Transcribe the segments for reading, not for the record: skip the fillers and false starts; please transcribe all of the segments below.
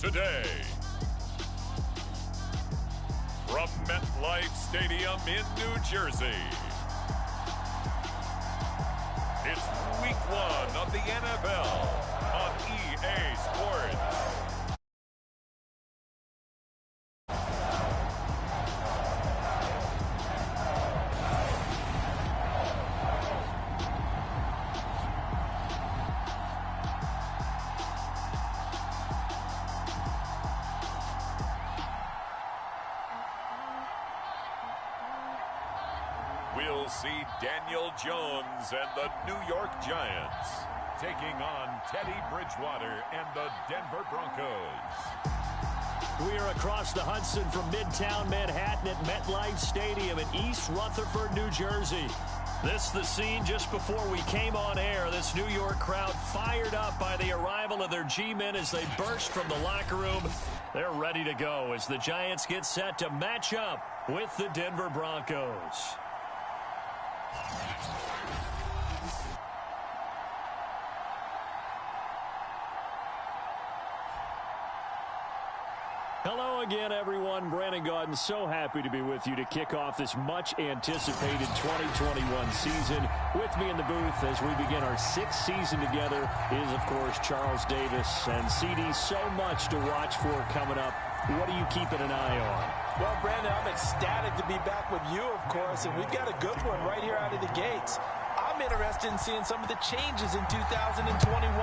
today. From MetLife Stadium in New Jersey, it's Week 1 of the NFL on EA Sports. We'll see Daniel Jones and the New York Giants taking on Teddy Bridgewater and the Denver Broncos. We are across the Hudson from Midtown Manhattan at MetLife Stadium in East Rutherford, New Jersey. This is the scene just before we came on air. This New York crowd fired up by the arrival of their G-men as they burst from the locker room. They're ready to go as the Giants get set to match up with the Denver Broncos. Hello again, everyone. Brandon Gaudin, so happy to be with you to kick off this much-anticipated 2021 season. With me in the booth as we begin our sixth season together is, of course, Charles Davis. And, CD, so much to watch for coming up. What are you keeping an eye on? Well, Brandon, I'm ecstatic to be back with you, of course, and we've got a good one right here out of the gates. I'm interested in seeing some of the changes in 2021.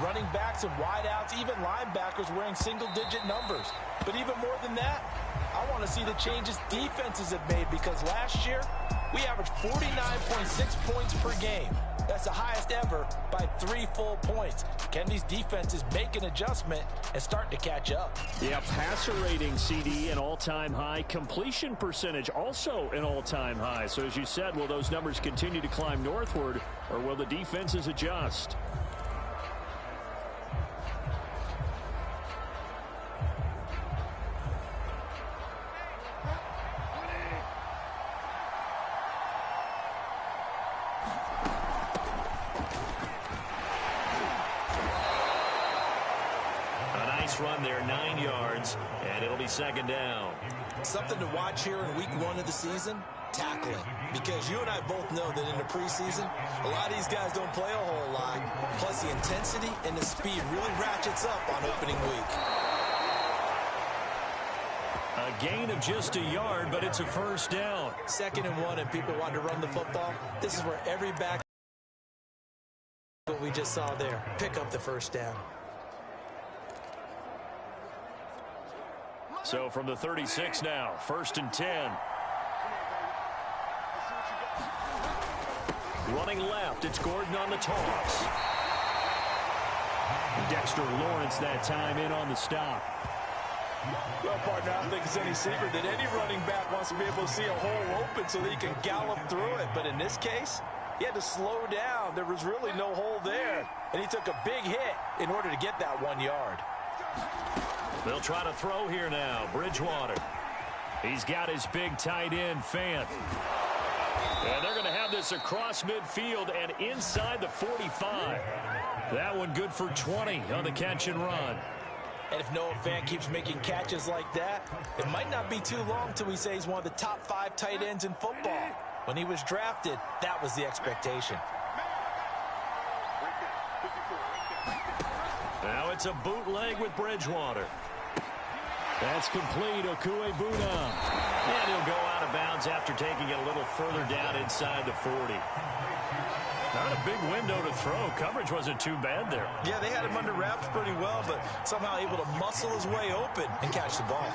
Running backs and wideouts, even linebackers wearing single-digit numbers. But even more than that, I want to see the changes defenses have made because last year, we averaged 49.6 points per game. That's the highest ever by 3 full points. Can these defenses make an adjustment and start to catch up? Yeah, passer rating, CD, an all-time high. Completion percentage, also an all-time high. So as you said, will those numbers continue to climb northward, or will the defenses adjust? Run there, 9 yards, and it'll be second down. Something to watch here in week 1 of the season, tackling. Because you and I both know that in the preseason, a lot of these guys don't play a whole lot. Plus the intensity and the speed really ratchets up on opening week. A gain of just a yard, but it's a first down. 2nd and 1, and people want to run the football. This is where every back, what we just saw there, pick up the first down. So from the 36 now, 1st and 10. Running left, it's Gordon on the toss. Dexter Lawrence that time in on the stop. Well, partner, I don't think it's any secret that any running back wants to be able to see a hole open so that he can gallop through it. But in this case, he had to slow down. There was really no hole there. And he took a big hit in order to get that 1 yard. They'll try to throw here now. Bridgewater. He's got his big tight end, Fant. And they're going to have this across midfield and inside the 45. That one good for 20 on the catch and run. And if Noah Fant keeps making catches like that, it might not be too long till we say he's one of the top 5 tight ends in football. When he was drafted, that was the expectation. Now it's a bootleg with Bridgewater. That's complete. Okuegbuna. And he'll go out of bounds after taking it a little further down inside the 40. Not a big window to throw. Coverage wasn't too bad there. Yeah, they had him under wraps pretty well, but somehow able to muscle his way open and catch the ball.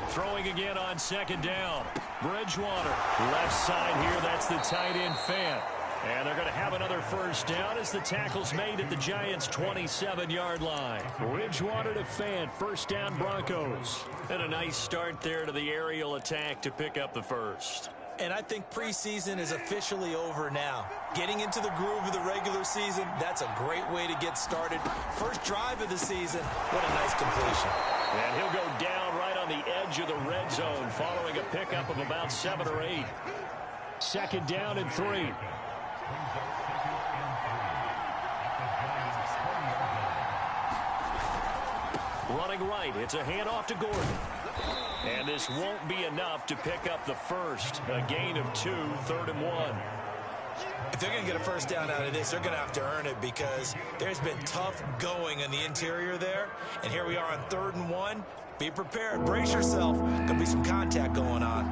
Throwing again on 2nd down. Bridgewater. Left side here, that's the tight end Fant. And they're going to have another first down as the tackle's made at the Giants' 27-yard line. Bridgewater to Fant, first down Broncos. And a nice start there to the aerial attack to pick up the first. And I think preseason is officially over now. Getting into the groove of the regular season, that's a great way to get started. First drive of the season, what a nice completion. And he'll go down right on the edge of the red zone following a pickup of about 7 or 8. 2nd down and 3. Running right, it's a handoff to Gordon. And this won't be enough to pick up the first. A gain of 2, 3rd and 1. If they're going to get a first down out of this, they're going to have to earn it because there's been tough going in the interior there. And here we are on 3rd and 1. Be prepared. Brace yourself. Going to be some contact going on.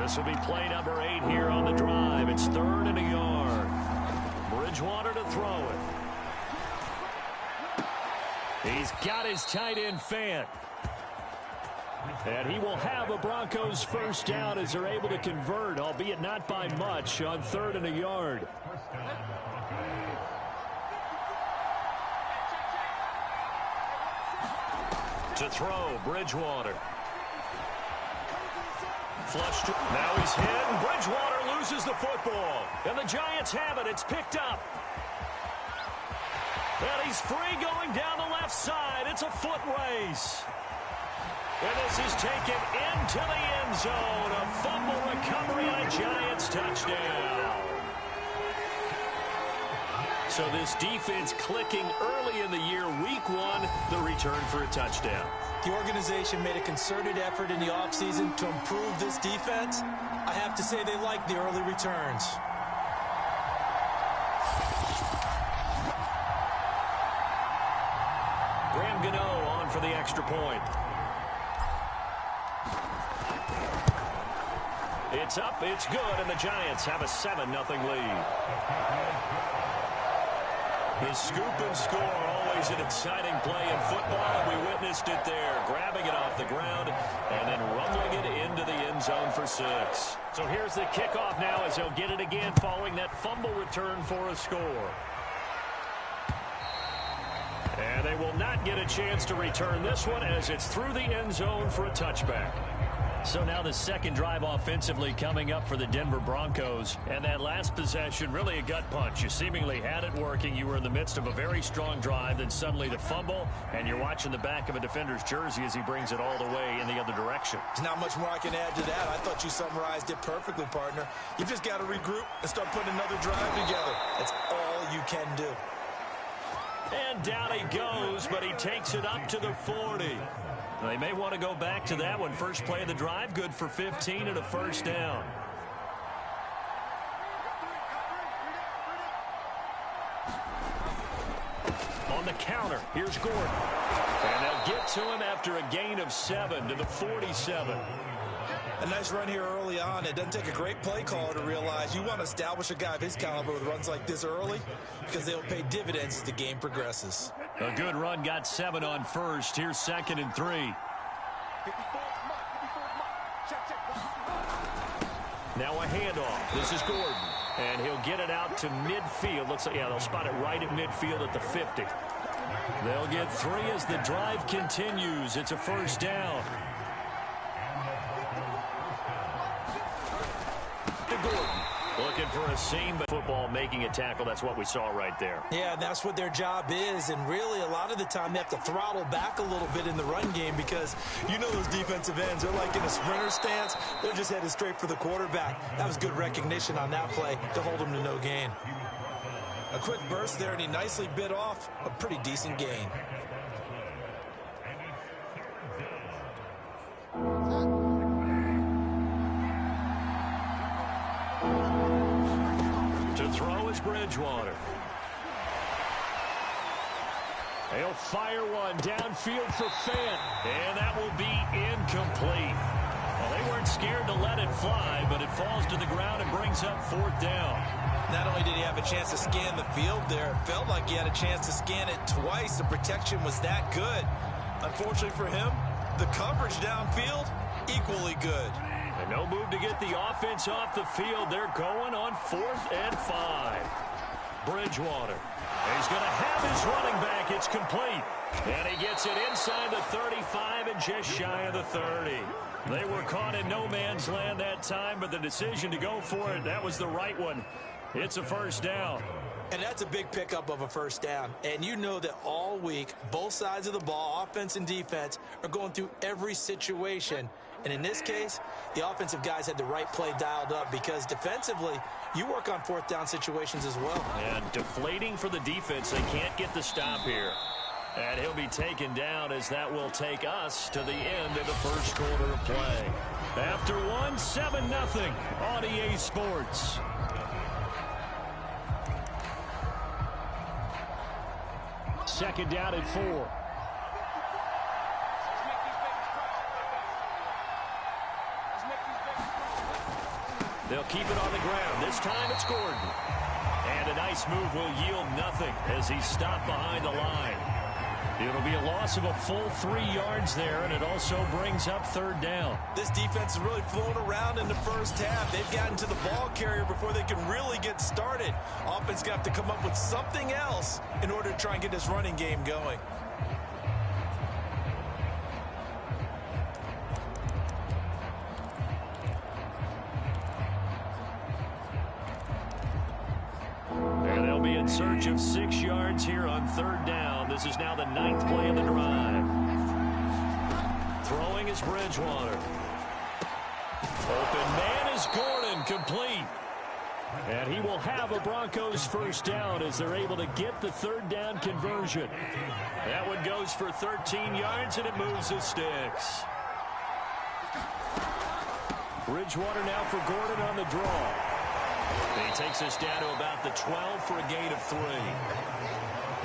This will be play number 8 here on the drive. It's 3rd and a yard. Bridgewater to throw it. He's got his tight end Fant. And he will have a Broncos first down as they're able to convert, albeit not by much, on 3rd and a yard. To throw, Bridgewater. Flushed. Now he's hit, and Bridgewater loses the football. And the Giants have it. It's picked up. And he's free going down the left side. It's a foot race. And this is taken into the end zone. A fumble recovery and a Giants touchdown. So this defense clicking early in the year, week 1, the return for a touchdown. The organization made a concerted effort in the offseason to improve this defense. I have to say they like the early returns. Graham Gano on for the extra point. It's up, it's good, and the Giants have a 7-0 lead. His scoop and score, always an exciting play in football, and we witnessed it there, grabbing it off the ground and then rumbling it into the end zone for 6. So here's the kickoff now as he'll get it again following that fumble return for a score. And they will not get a chance to return this one as it's through the end zone for a touchback. So now the second drive offensively coming up for the Denver Broncos. And that last possession, really a gut punch. You seemingly had it working. You were in the midst of a very strong drive. Then suddenly the fumble. And you're watching the back of a defender's jersey as he brings it all the way in the other direction. There's not much more I can add to that. I thought you summarized it perfectly, partner. You've just got to regroup and start putting another drive together. That's all you can do. And down he goes, but he takes it up to the 40. They may want to go back to that one. First play of the drive, good for 15 and a first down. On the counter, here's Gordon. And they'll get to him after a gain of 7 to the 47. A nice run here early on. It doesn't take a great play caller to realize you want to establish a guy of his caliber with runs like this early because they'll pay dividends as the game progresses. A good run, got 7 on first. Here's 2nd and 3. Now a handoff. This is Gordon. And he'll get it out to midfield. Looks like, yeah, they'll spot it right at midfield at the 50. They'll get 3 as the drive continues. It's a first down. To Gordon. Looking for a seam, but football making a tackle. That's what we saw right there. Yeah, that's what their job is. And really, a lot of the time, they have to throttle back a little bit in the run game because you know those defensive ends. They're like in a sprinter stance. They're just headed straight for the quarterback. That was good recognition on that play to hold them to no gain. A quick burst there, and he nicely bit off a pretty decent gain. Throw is Bridgewater. He'll fire one downfield for Fant, and that will be incomplete. Well, they weren't scared to let it fly, but it falls to the ground and brings up 4th down. Not only did he have a chance to scan the field there, it felt like he had a chance to scan it twice. The protection was that good. Unfortunately for him, the coverage downfield, equally good. And no move to get the offense off the field. They're going on 4th and 5. Bridgewater. He's going to have his running back. It's complete. And he gets it inside the 35 and just shy of the 30. They were caught in no man's land that time, but the decision to go for it, that was the right one. It's a first down. And that's a big pickup of a first down. And you know that all week, both sides of the ball, offense and defense, are going through every situation. And in this case, the offensive guys had the right play dialed up because defensively, you work on 4th down situations as well. And deflating for the defense. They can't get the stop here. And he'll be taken down as that will take us to the end of the first quarter of play. After one, 7-0 on EA Sports. Second down at 4. They'll keep it on the ground. This time it's Gordon. And a nice move will yield nothing as he's stopped behind the line. It'll be a loss of a full 3 yards there, and it also brings up third down. This defense is really flown around in the first half. They've gotten to the ball carrier before they can really get started. Offense going to have to come up with something else in order to try and get this running game going. In search of 6 yards here on third down. This is now the 9th play of the drive. Throwing is Bridgewater. Open man is Gordon, complete. And he will have a Broncos first down as they're able to get the third down conversion. That one goes for 13 yards and it moves the sticks. Bridgewater now for Gordon on the draw. He takes us down to about the 12 for a gain of 3.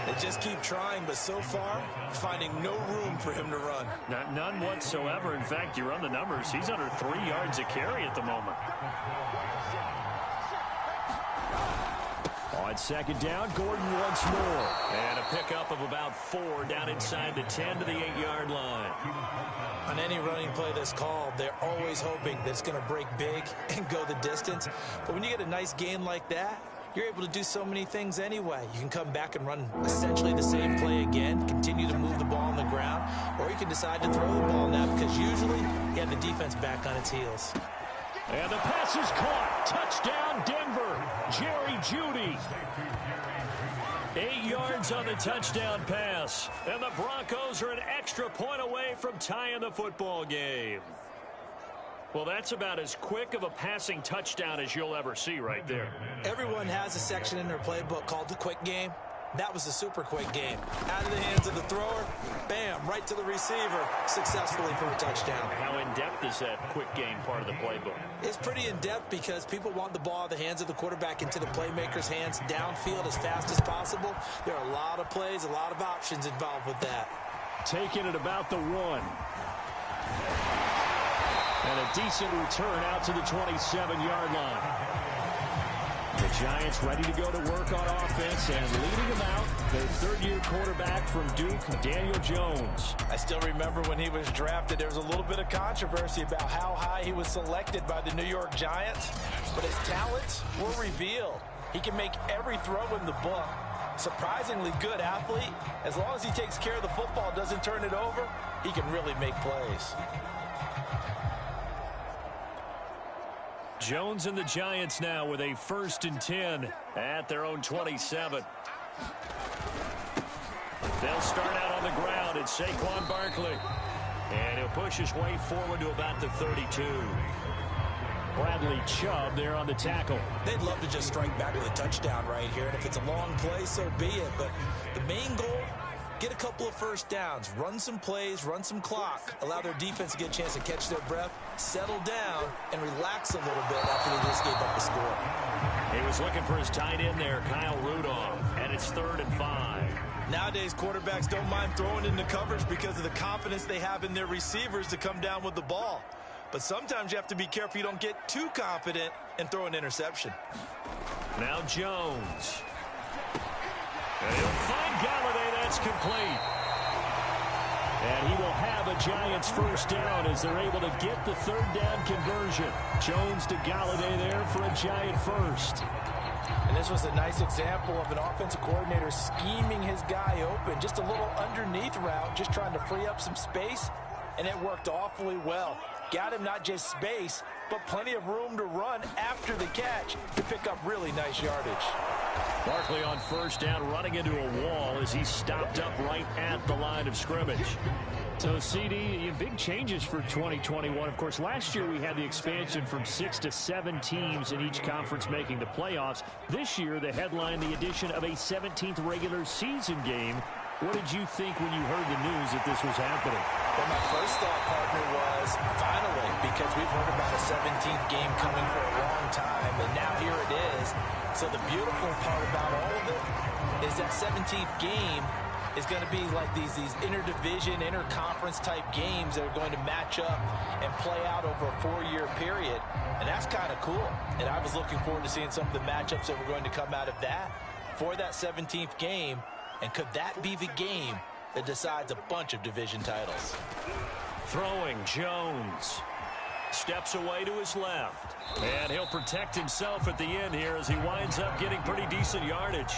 They just keep trying, but so far, finding no room for him to run. None whatsoever. In fact, you run the numbers. He's under 3 yards a carry at the moment. On second down, Gordon once more. And a pickup of about 4 down inside the 10 to the 8-yard line. On any running play that's called, they're always hoping that it's going to break big and go the distance. But when you get a nice gain like that, you're able to do so many things anyway. You can come back and run essentially the same play again, continue to move the ball on the ground, or you can decide to throw the ball now because usually you have the defense back on its heels. And the pass is caught. Touchdown, Denver. Jerry Jeudy. 8 yards on the touchdown pass. And the Broncos are an extra point away from tying the football game. Well, that's about as quick of a passing touchdown as you'll ever see right there. Everyone has a section in their playbook called the quick game. That was a super quick game. Out of the hands of the thrower, bam, right to the receiver, successfully for a touchdown. How in-depth is that quick game part of the playbook? It's pretty in-depth because people want the ball out of the hands of the quarterback into the playmaker's hands downfield as fast as possible. There are a lot of plays, a lot of options involved with that. Taking it about the 1. And a decent return out to the 27-yard line. The Giants ready to go to work on offense and leading them out, their third-year quarterback from Duke, Daniel Jones. I still remember when he was drafted, there was a little bit of controversy about how high he was selected by the New York Giants, but his talents were revealed. He can make every throw in the book. Surprisingly good athlete. As long as he takes care of the football, doesn't turn it over, he can really make plays. Jones and the Giants now with a 1st and 10 at their own 27. They'll start out on the ground. It's Saquon Barkley. And he'll push his way forward to about the 32. Bradley Chubb there on the tackle. They'd love to just strike back with a touchdown right here. And if it's a long play, so be it. But the main goal, get a couple of first downs, run some plays, run some clock, allow their defense to get a chance to catch their breath, settle down, and relax a little bit after they just gave up the score. He was looking for his tight end there, Kyle Rudolph, and it's 3rd and 5. Nowadays, quarterbacks don't mind throwing into coverage because of the confidence they have in their receivers to come down with the ball. But sometimes you have to be careful you don't get too confident and throw an interception. Now Jones. And he'll find Galladay. That's complete. And he will have a Giants first down as they're able to get the third down conversion. Jones to Galladay there for a Giant first. And this was a nice example of an offensive coordinator scheming his guy open. Just a little underneath route, just trying to free up some space, and it worked awfully well. Got him not just space, but plenty of room to run after the catch to pick up really nice yardage. Barkley on first down, running into a wall as he stopped up right at the line of scrimmage. So, CD, big changes for 2021. Of course, last year we had the expansion from 6 to 7 teams in each conference making the playoffs. This year, the headline, the addition of a 17th regular season game What did you think when you heard the news that this was happening? Well, my first thought, partner, was finally, because we've heard about a 17th game coming for a long time, and now here it is. So the beautiful part about all of it is that 17th game is going to be like these interdivision, interconference type games that are going to match up and play out over a 4-year period. And that's kind of cool. And I was looking forward to seeing some of the matchups that were going to come out of that for that 17th game. And could that be the game that decides a bunch of division titles? Throwing, Jones. Steps away to his left. And he'll protect himself at the end here as he winds up getting pretty decent yardage.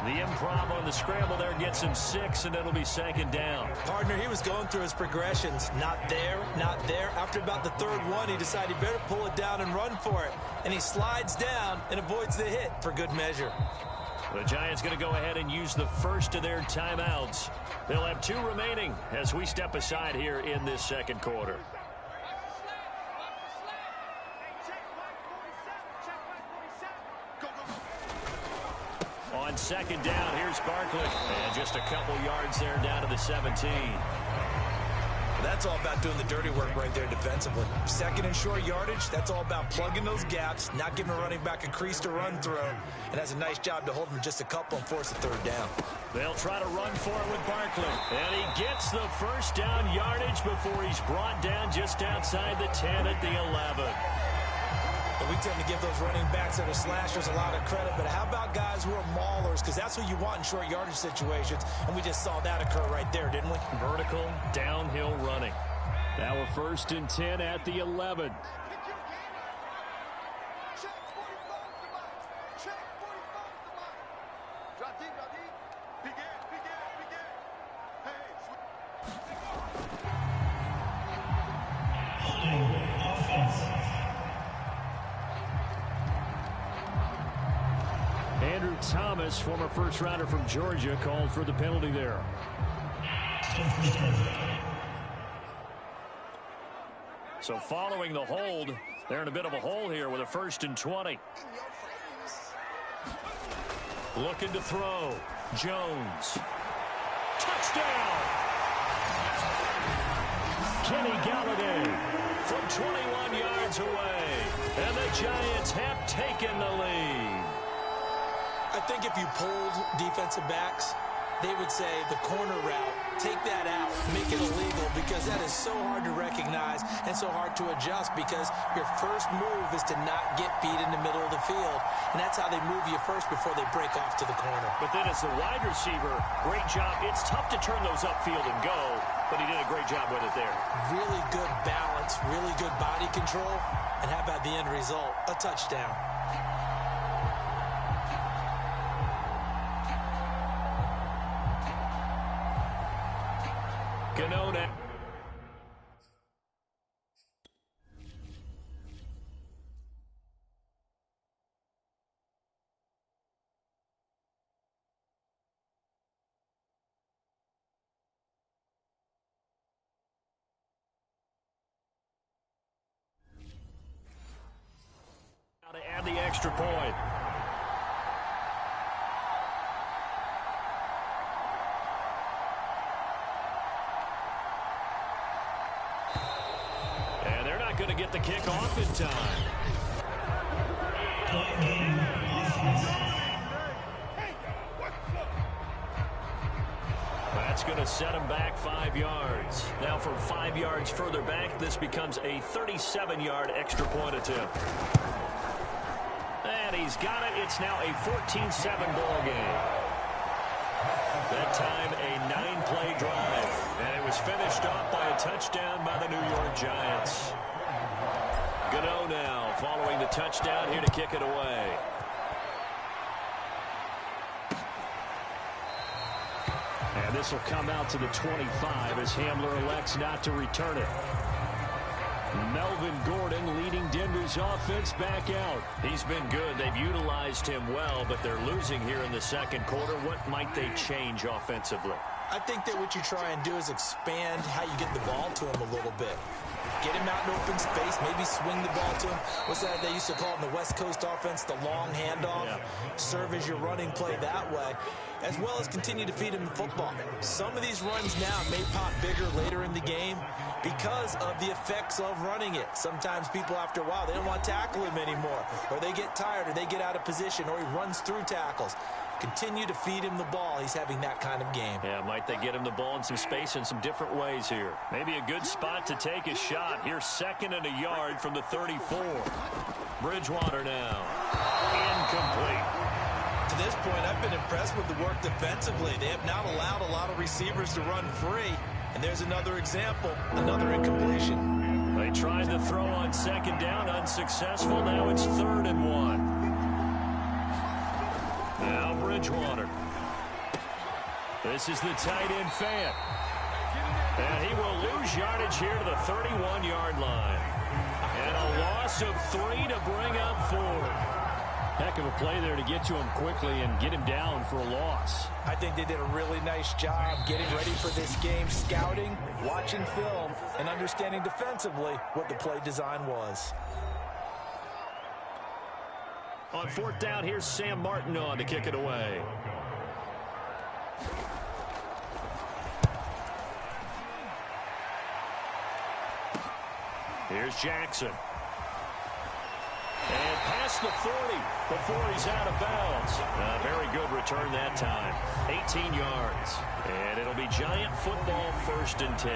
The improv on the scramble there gets him 6, and it'll be 2nd down. Partner, he was going through his progressions. Not there, not there. After about the 3rd one, he decided he better pull it down and run for it. And he slides down and avoids the hit for good measure. The Giants going to go ahead and use the first of their timeouts. They'll have 2 remaining as we step aside here in this 2nd quarter. On 2nd down, here's Barkley. And just a couple yards there down to the 17. That's all about doing the dirty work right there defensively. 2nd and short yardage, that's all about plugging those gaps, not giving a running back a crease to run through, and has a nice job to hold him just a couple and force a 3rd down. They'll try to run for it with Barkley. And he gets the 1st down yardage before he's brought down just outside the 10 at the 11. And we tend to give those running backs that are slashers a lot of credit, but how about guys who are maulers? Because that's what you want in short yardage situations, and we just saw that occur right there, didn't we? Vertical, downhill running. Now a 1st and 10 at the 11. Andrew Thomas, former first-rounder from Georgia, called for the penalty there. So following the hold, they're in a bit of a hole here with a 1st and 20. Looking to throw. Jones. Touchdown! Kenny Galladay from 21 yards away. And the Giants have taken the lead. I think if you pulled defensive backs, they would say the corner route, take that out, make it illegal, because that is so hard to recognize and so hard to adjust, because your first move is to not get beat in the middle of the field, and that's how they move you first before they break off to the corner. But then as the wide receiver, great job. It's tough to turn those upfield and go, but he did a great job with it there. Really good balance, really good body control, and how about the end result? A touchdown. Ganona. Now to add the extra point. Going to get the kick off in time. That's going to set him back 5 yards. Now from 5 yards further back, this becomes a 37-yard extra point attempt. And he's got it. It's now a 14-7 ball game. That time a 9-play drive. And it was finished off by a touchdown by the New York Giants. Gano now following the touchdown here to kick it away. And this will come out to the 25 as Hamler elects not to return it. Melvin Gordon leading Denver's offense back out. He's been good. They've utilized him well, but they're losing here in the 2nd quarter. What might they change offensively? I think that what you try and do is expand how you get the ball to him a little bit. Get him out in open space, maybe swing the ball to him. What's that they used to call in the West Coast offense, the long handoff? Yeah. Serve as your running play that way, as well as continue to feed him the football. Some of these runs now may pop bigger later in the game because of the effects of running it. Sometimes people, after a while, they don't want to tackle him anymore, or they get tired, or they get out of position, or he runs through tackles. Continue to feed him the ball. He's having that kind of game. Yeah, might they get him the ball in some space in some different ways here. Maybe a good spot to take a shot. Here's 2nd and a yard from the 34. Bridgewater now. Incomplete. To this point, I've been impressed with the work defensively. They have not allowed a lot of receivers to run free. And there's another example, another incompletion. They tried to throw on 2nd down, unsuccessful. Now it's 3rd and 1. Now Bridgewater. This is the tight end Fant. And he will lose yardage here to the 31-yard line. And a loss of 3 to bring up 4. Heck of a play there to get to him quickly and get him down for a loss. I think they did a really nice job getting ready for this game, scouting, watching film, and understanding defensively what the play design was. On 4th down, here's Sam Martin on to kick it away. Here's Jackson. And past the 40 before he's out of bounds. A very good return that time. 18 yards. And it'll be Giant football, 1st and 10.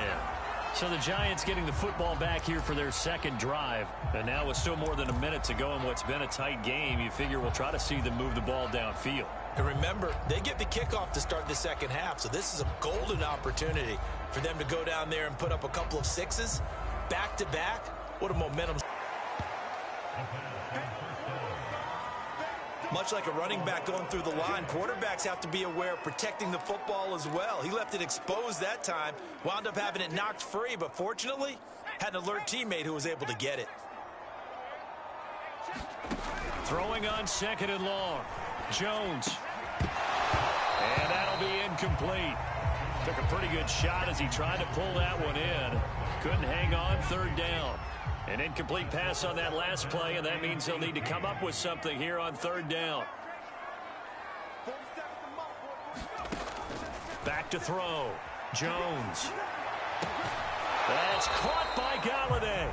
So the Giants getting the football back here for their 2nd drive. And now with still more than a minute to go in what's been a tight game, you figure we'll try to see them move the ball downfield. And remember, they get the kickoff to start the 2nd half, so this is a golden opportunity for them to go down there and put up a couple of 6s. Back-to-back. What a momentum. Much like a running back going through the line, quarterbacks have to be aware of protecting the football as well. He left it exposed that time, wound up having it knocked free, but fortunately, had an alert teammate who was able to get it. Throwing on 2nd and long. Jones. And that'll be incomplete. Took a pretty good shot as he tried to pull that one in. Couldn't hang on, 3rd down. An incomplete pass on that last play, and that means they'll need to come up with something here on 3rd down. Back to throw. Jones. That's caught by Galladay.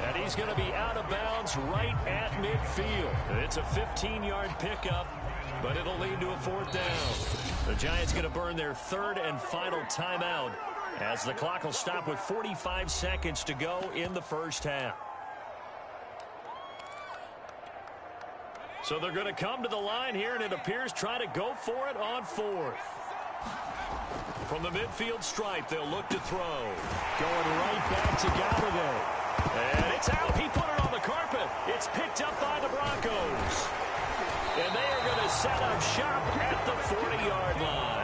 And he's going to be out of bounds right at midfield. It's a 15-yard pickup, but it'll lead to a 4th down. The Giants going to burn their 3rd and final timeout as the clock will stop with 45 seconds to go in the 1st half. So they're going to come to the line here, and it appears try to go for it on 4th. From the midfield stripe, they'll look to throw. Going right back to Galladay. And it's out. He put it on the carpet. It's picked up by the Broncos. And they are going to set up shop at the 40-yard line.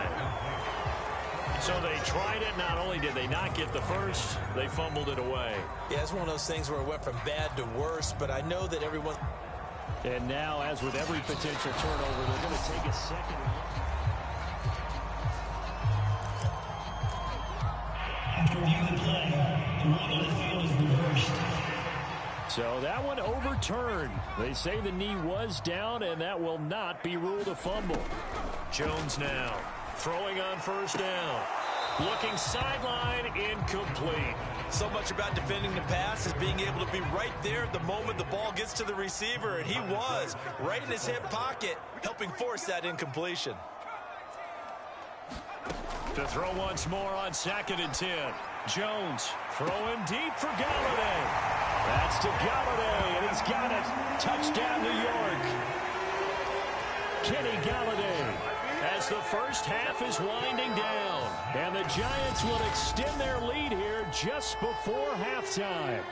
So they tried it. Not only did they not get the first, they fumbled it away. Yeah, it's one of those things where it went from bad to worse, but I know that everyone... And now, as with every potential turnover, they're going to take a 2nd. After reviewing the play, the ball on the field is reversed. So that one overturned. They say the knee was down, and that will not be ruled a fumble. Jones now throwing on 1st down. Looking sideline, incomplete. So much about defending the pass is being able to be right there at the moment the ball gets to the receiver, and he was right in his hip pocket, helping force that incompletion. To throw once more on 2nd and 10. Jones throwing deep for Galladay. That's to Galladay, and he's got it. Touchdown, New York. Kenny Galladay, as the 1st half is winding down. And the Giants will extend their lead here just before halftime.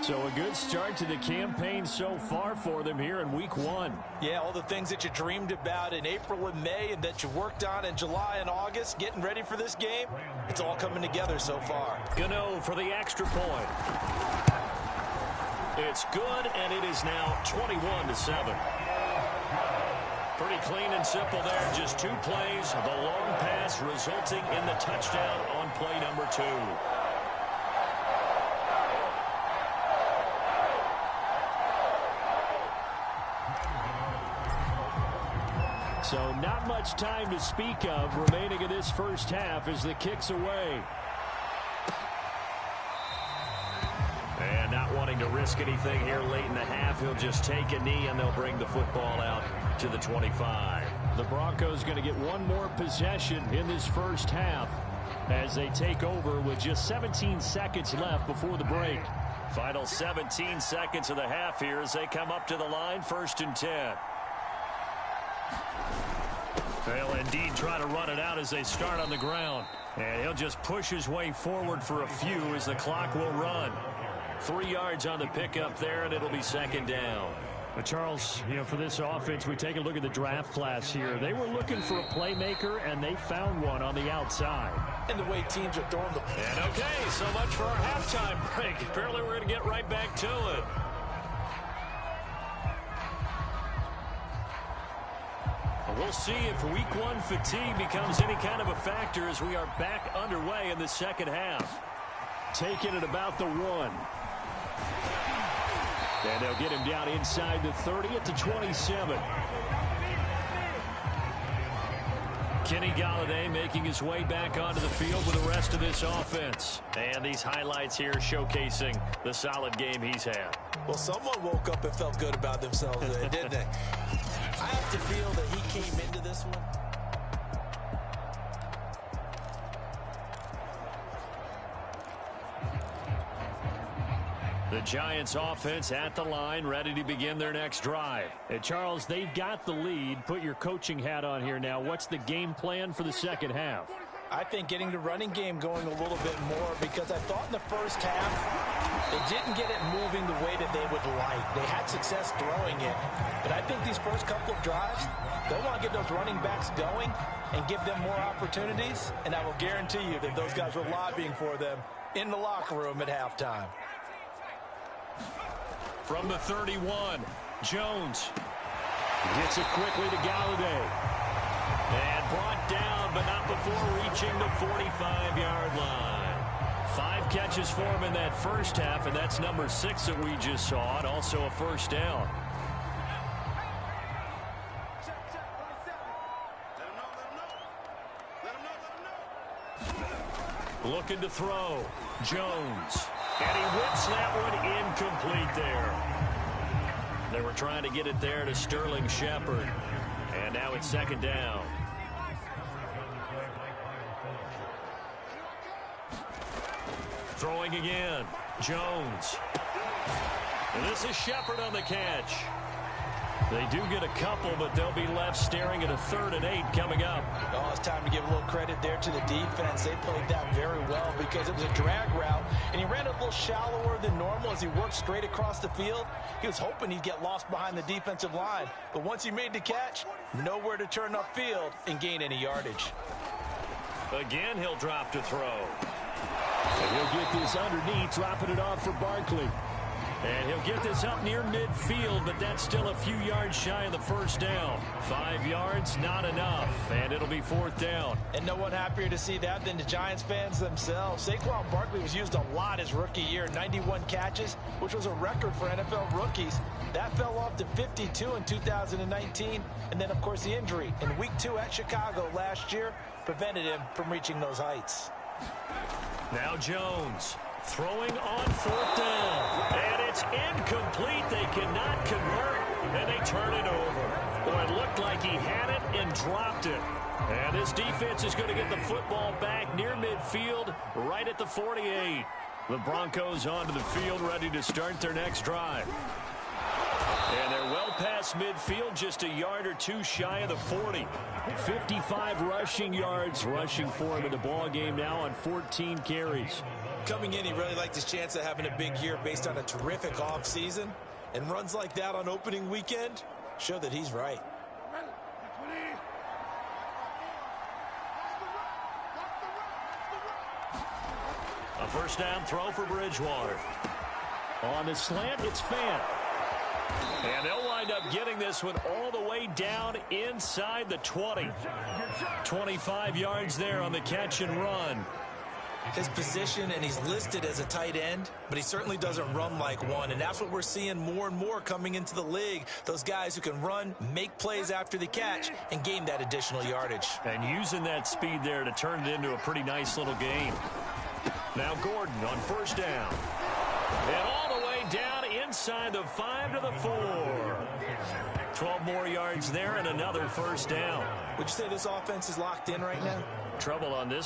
So a good start to the campaign so far for them here in week 1. Yeah, all the things that you dreamed about in April and May and that you worked on in July and August, getting ready for this game, it's all coming together so far. Gano for the extra point. It's good, and it is now 21-7. Pretty clean and simple there. Just 2 plays. The long pass resulting in the touchdown on play number 2. So not much time to speak of remaining in this first half as the kick's away. And not wanting to risk anything here late in the half, he'll just take a knee and they'll bring the football out to the 25. The Broncos going to get one more possession in this first half as they take over with just 17 seconds left before the break. Final 17 seconds of the half here as they come up to the line, 1st and 10. They'll indeed try to run it out as they start on the ground. And he'll just push his way forward for a few as the clock will run. 3 yards on the pickup there, and it'll be 2nd down. But Charles, for this offense, we take a look at the draft class here. They were looking for a playmaker, and they found one on the outside. And the way teams are throwing the... And okay, so much for our halftime break. Apparently we're going to get right back to it. We'll see if week 1 fatigue becomes any kind of a factor as we are back underway in the second half. Taking it about the 1. And they'll get him down inside the 30 at the 27. Kenny Golladay making his way back onto the field with the rest of this offense. And these highlights here showcasing the solid game he's had. Well, someone woke up and felt good about themselves there, didn't they? I have to feel that he came into this one. The Giants offense at the line, ready to begin their next drive. And Charles, they've got the lead. Put your coaching hat on here now. What's the game plan for the second half? I think getting the running game going a little bit more, because I thought in the first half they didn't get it moving the way that they would like. They had success throwing it, but I think these first couple of drives, they want to get those running backs going and give them more opportunities, and I will guarantee you that those guys were lobbying for them in the locker room at halftime. From the 31, Jones gets it quickly to Golladay. And brought down, but not before reaching the 45-yard line. 5 catches for him in that first half, and that's number 6 that we just saw, and also a first down. Looking to throw. Jones. And he whips that one incomplete there. They were trying to get it there to Sterling Shepard. And now it's 2nd down. Throwing again. Jones. And this is Shepard on the catch. They do get a couple, but they'll be left staring at a 3rd and 8 coming up. Oh, it's time to give a little credit there to the defense. They played that very well because it was a drag route, and he ran a little shallower than normal as he worked straight across the field. He was hoping he'd get lost behind the defensive line, but once he made the catch, nowhere to turn upfield and gain any yardage. Again, he'll drop to throw. And he'll get this underneath, dropping it off for Barkley. And he'll get this up near midfield, but that's still a few yards shy of the first down. 5 yards, not enough, and it'll be 4th down. And no one happier to see that than the Giants fans themselves. Saquon Barkley was used a lot his rookie year, 91 catches, which was a record for NFL rookies. That fell off to 52 in 2019, and then, of course, the injury in Week 2 at Chicago last year prevented him from reaching those heights. Now Jones. Throwing on 4th down. And it's incomplete. They cannot convert, and they turn it over. Boy, it looked like he had it and dropped it. And this defense is going to get the football back near midfield, right at the 48. The Broncos onto the field, ready to start their next drive. And they're well past midfield, just a yard or 2 shy of the 40. 55 rushing yards rushing for him in the ball game now on 14 carries. Coming in, he really liked his chance of having a big year based on a terrific offseason. And runs like that on opening weekend show that he's right. A first down throw for Bridgewater. On the slant, it's Fant. And they'll wind up getting this one all the way down inside the 20. 25 yards there on the catch and run. his position, and he's listed as a tight end, but he certainly doesn't run like one, and that's what we're seeing more and more coming into the league. Those guys who can run, make plays after the catch, and gain that additional yardage. And using that speed there to turn it into a pretty nice little gain. Now Gordon on first down. And all the way down inside the 5 to the 4. 12 more yards there and another first down. Would you say this offense is locked in right now? Trouble on this